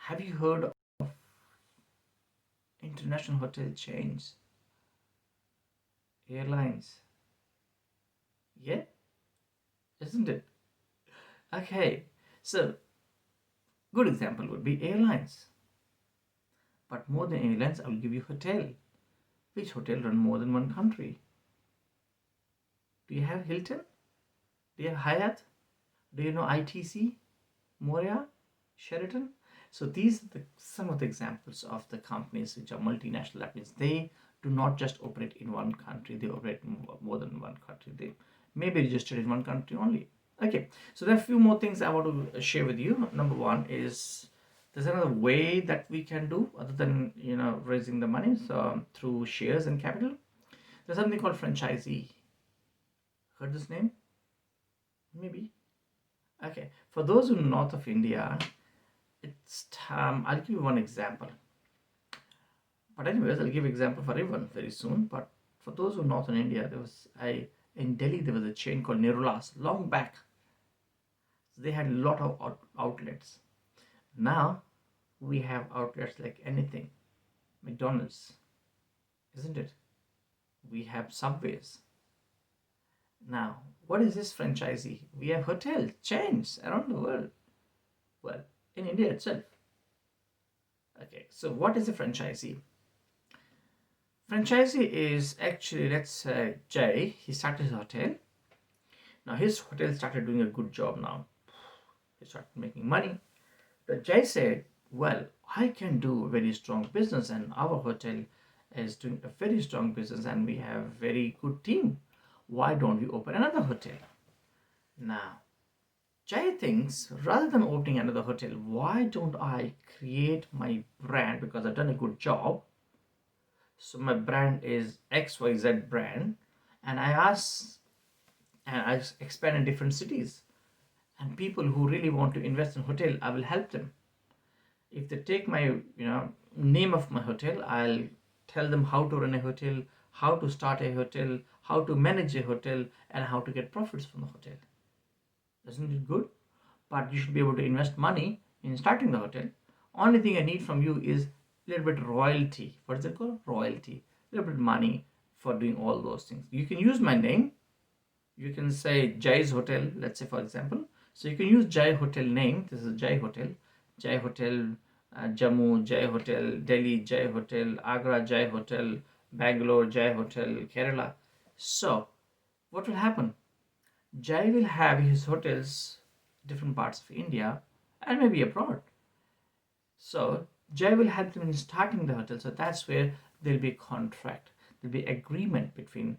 Have you heard of international hotel chains, airlines? Yeah, isn't it? Okay, so good example would be airlines. But more than airlines, I will give you hotel. Which hotel run more than one country? Do you have Hilton? Do you have Hyatt? Do you know ITC, Moria, Sheraton? So these are some of the examples of the companies which are multinational. That means they do not just operate in one country; they operate in more than one country. They may be registered in one country only. Okay, so there are a few more things I want to share with you. Number one is there's another way that we can do other than raising the money so through shares and capital. There's something called franchisee. Heard this name? Maybe. Okay, for those who are north of India, I'll give you one example. But anyways, I'll give example for everyone very soon. But for those who are north in India, there was a in Delhi there was a chain called Nirulas long back. So they had a lot of outlets. Now we have outlets like anything, McDonald's, isn't it? We have Subways. Now, what is this franchisee? We have hotel chains around the world. Well, in India itself. Okay, so what is a franchisee? Franchisee is actually, let's say, Jay. He started his hotel. Now his hotel started doing a good job now. He started making money. But Jay said, well, I can do a very strong business and our hotel is doing a very strong business and we have a very good team. Why don't we open another hotel? Now, Jay thinks rather than opening another hotel, why don't I create my brand because I've done a good job? So my brand is XYZ brand, and I expand in different cities. And people who really want to invest in hotel, I will help them. If they take my name of my hotel, I'll tell them how to run a hotel, how to start a hotel, how to manage a hotel, and how to get profits from the hotel. Isn't it good? But you should be able to invest money in starting the hotel. Only thing I need from you is a little bit royalty. What is it called? Royalty. A little bit money for doing all those things. You can use my name. You can say Jai's Hotel, let's say for example. So you can use Jai Hotel name. This is Jai Hotel Jammu, Jai Hotel Delhi, Jai Hotel Agra, Jai Hotel Bangalore, Jai Hotel Kerala. So what will happen? Jai will have his hotels different parts of India and maybe abroad. So Jai will help them in starting the hotel. So that's where there'll be a contract. There'll be agreement between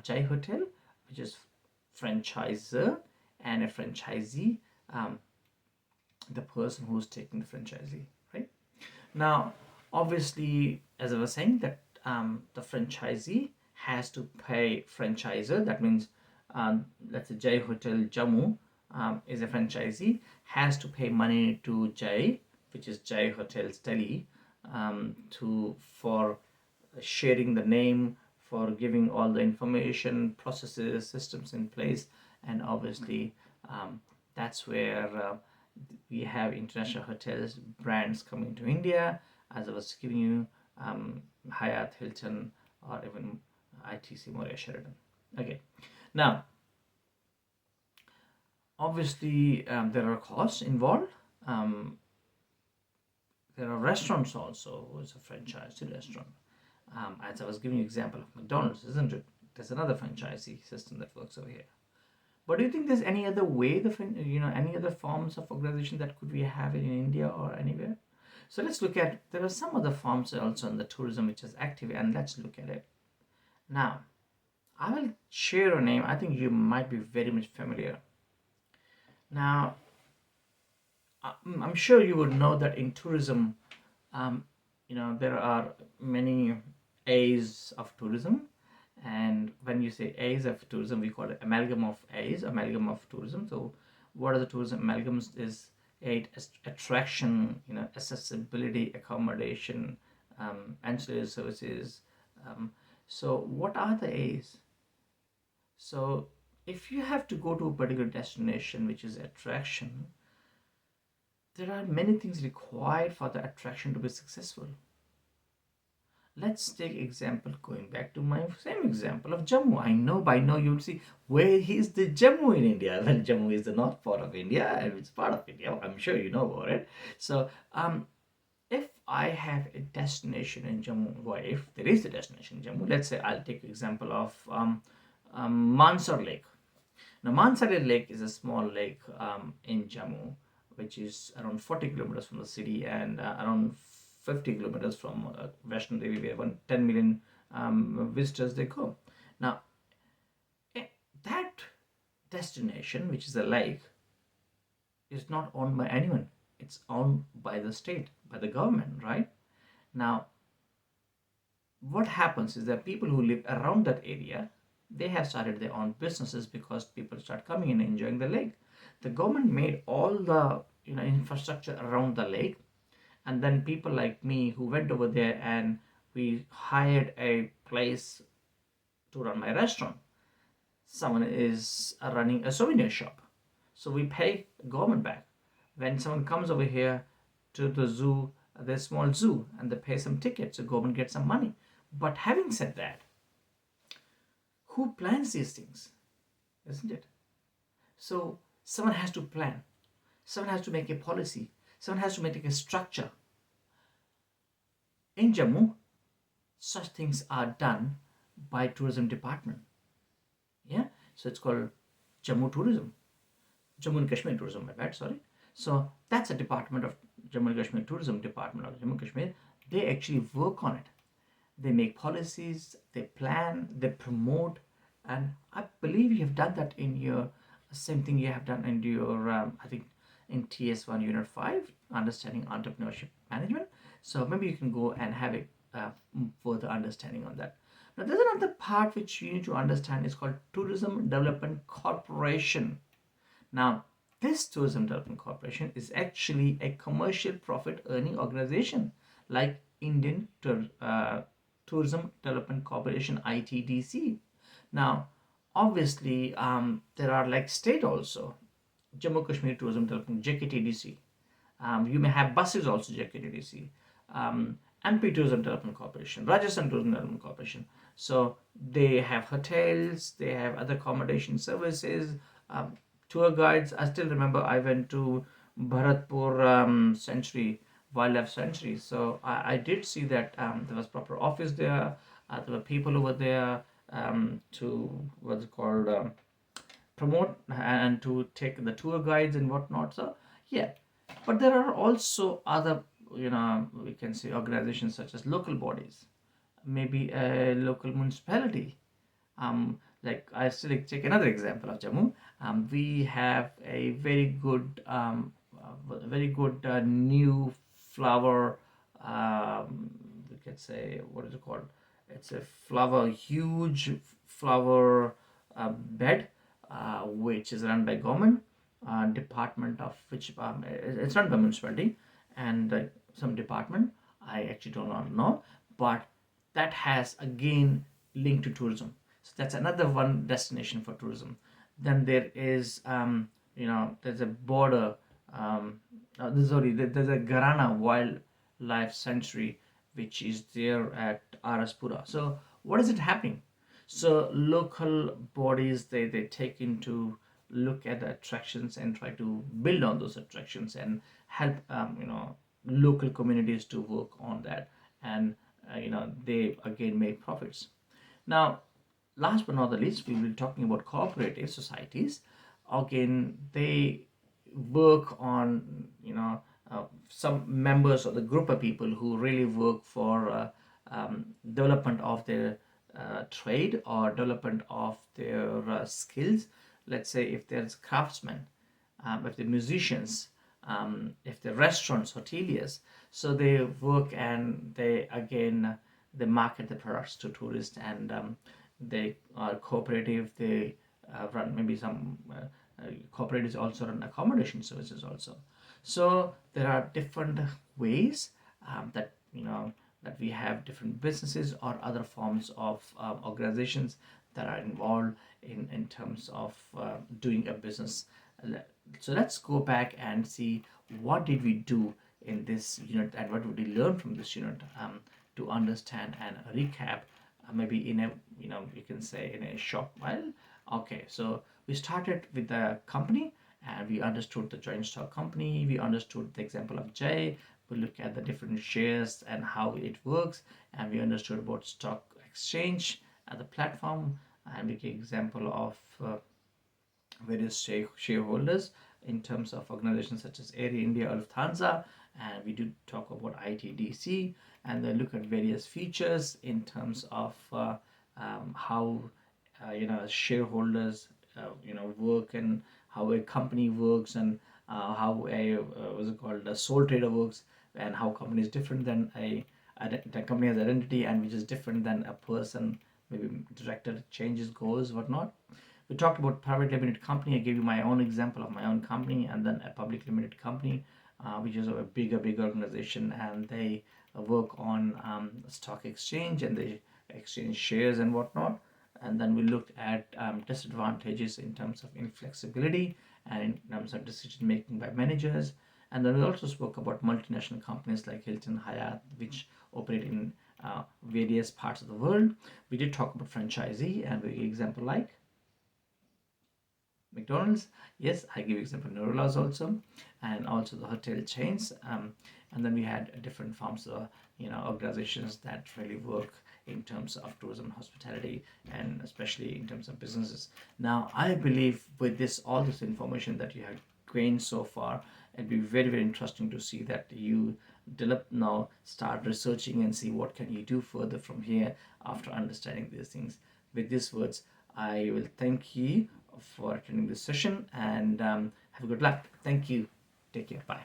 Jai Hotel, which is franchisor, and a franchisee, um, the person who's taking the franchisee, right? Now, obviously, as I was saying, that the franchisee has to pay franchisor. That means, let's say Jai Hotel Jammu is a franchisee, has to pay money to Jai, which is Jai Hotels Delhi, to for sharing the name, for giving all the information, processes, systems in place, and obviously that's where we have international hotels brands coming to India, as I was giving you, Hyatt, Hilton, or even ITC, Moria, Sheraton. Okay, now obviously there are costs involved. Um, there are restaurants also, it's a franchised restaurant. As I was giving you example of McDonald's, isn't it? There's another franchisee system that works over here. But do you think there's any other way any other forms of organization that could we have in India or anywhere? So let's look at there are some other forms also in the tourism which is active, and let's look at it. Now, I will share a name. I think you might be very much familiar. Now, I'm sure you would know that in tourism, um, there are many A's of tourism, and when you say A's of tourism, we call it amalgam of A's, amalgam of tourism. So, what are the tourism amalgams? Is aid attraction, accessibility, accommodation, ancillary services. Um, so, what are the A's? So, if you have to go to a particular destination, which is attraction, there are many things required for the attraction to be successful. Let's take example, going back to my same example of Jammu. I know by now you'll see, where is the Jammu in India? Well, Jammu is the north part of India and it's part of India. I'm sure you know about it. So if I have a destination in Jammu, well, if there is a destination in Jammu, let's say I'll take example of Mansar Lake. Now, Mansar Lake is a small lake in Jammu, which is around 40 kilometers from the city and around 50 kilometers from Vaishno Devi, where 10 million visitors they go. Now, that destination, which is a lake, is not owned by anyone. It's owned by the state, by the government, right? Now, what happens is that people who live around that area, they have started their own businesses because people start coming and enjoying the lake. The government made all the infrastructure around the lake, and then people like me who went over there and we hired a place to run my restaurant. Someone is running a souvenir shop, so we pay government back. When someone comes over here to the zoo, the small zoo, and they pay some tickets, so government gets some money. But having said that, who plans these things, isn't it? So someone has to plan, someone has to make a policy, someone has to make a structure. In Jammu, such things are done by tourism department. Yeah, so it's called Jammu Tourism, Jammu and Kashmir Tourism, my bad, sorry. So that's a department of Jammu and Kashmir Tourism Department of Jammu and Kashmir. They actually work on it. They make policies, they plan, they promote, and I believe you have done that in your same thing you have done in your I think in TS1 Unit 5, Understanding Entrepreneurship Management. So maybe you can go and have a further understanding on that. Now, there's another part which you need to understand is called Tourism Development Corporation. Now, this Tourism Development Corporation is actually a commercial profit earning organization like Indian Tourism Development Corporation, ITDC. Now, obviously, there are like state also, Jammu Kashmir Tourism Development, JKTDC. You may have buses also, JKTDC. MP Tourism Development Corporation, Rajasthan Tourism Development Corporation. So they have hotels, they have other accommodation services, tour guides. I still remember I went to Bharatpur Sanctuary, Wildlife Sanctuary. So I did see that there was proper office there. There were people over there to what's it called promote and to take the tour guides and whatnot. So yeah, but there are also other we can say organizations such as local bodies, maybe a local municipality. Like I still take another example of Jammu. We have a very good new flower. We can say, what is it called? It's a flower, huge flower bed, which is run by government department of which it's run by municipality and some department. I actually don't know, but that has again linked to tourism. So that's another one destination for tourism. Then there is there's a border. Sorry, there's a Garana Wildlife Sanctuary which is there at Araspura. So what is it happening? So local bodies they take into look at the attractions and try to build on those attractions and help local communities to work on that, and they again make profits. Now, last but not the least, we will be talking about cooperative societies. Again, they work on some members of the group of people who really work for development of their trade or development of their skills. Let's say if there's craftsmen, if they're musicians, if they're restaurants, hoteliers, so they work and they again they market the products to tourists, and they are cooperative. They run maybe some cooperatives also run accommodation services also. So there are different ways that that we have different businesses or other forms of organizations that are involved in terms of doing a business. So let's go back and see what did we do in this unit and what did we learn from this unit, to understand and recap, maybe in a, you can say in a short while. Okay, so we started with the company and we understood the joint stock company. We understood the example of J. We look at the different shares and how it works, and we understood about stock exchange as the platform, and we gave example of various shareholders in terms of organizations such as Air India or Lufthansa, and we do talk about ITDC, and then look at various features in terms of how shareholders work, and how a company works, and how a what's it called, a sole trader works, and how company is different than the company has identity, and which is different than a person, maybe director changes goals, whatnot. We talked about private limited company. I gave you my own example of my own company, and then a public limited company, which is a bigger organization, and they work on stock exchange, and they exchange shares and whatnot. And then we looked at disadvantages in terms of inflexibility and in terms of decision making by managers. And then we also spoke about multinational companies like Hilton, Hyatt, which operate in various parts of the world. We did talk about franchisee, and we example like McDonald's. Yes, I give example Norolas also, and also the hotel chains. And then we had different forms of organizations that really work in terms of tourism, hospitality, and especially in terms of businesses. Now, I believe with this all this information that you have gained so far, it'd be very interesting to see that you develop now, start researching and see what can you do further from here after understanding these things. With these words, I will thank you for attending this session, and have a good luck. Thank you. Take care. Bye.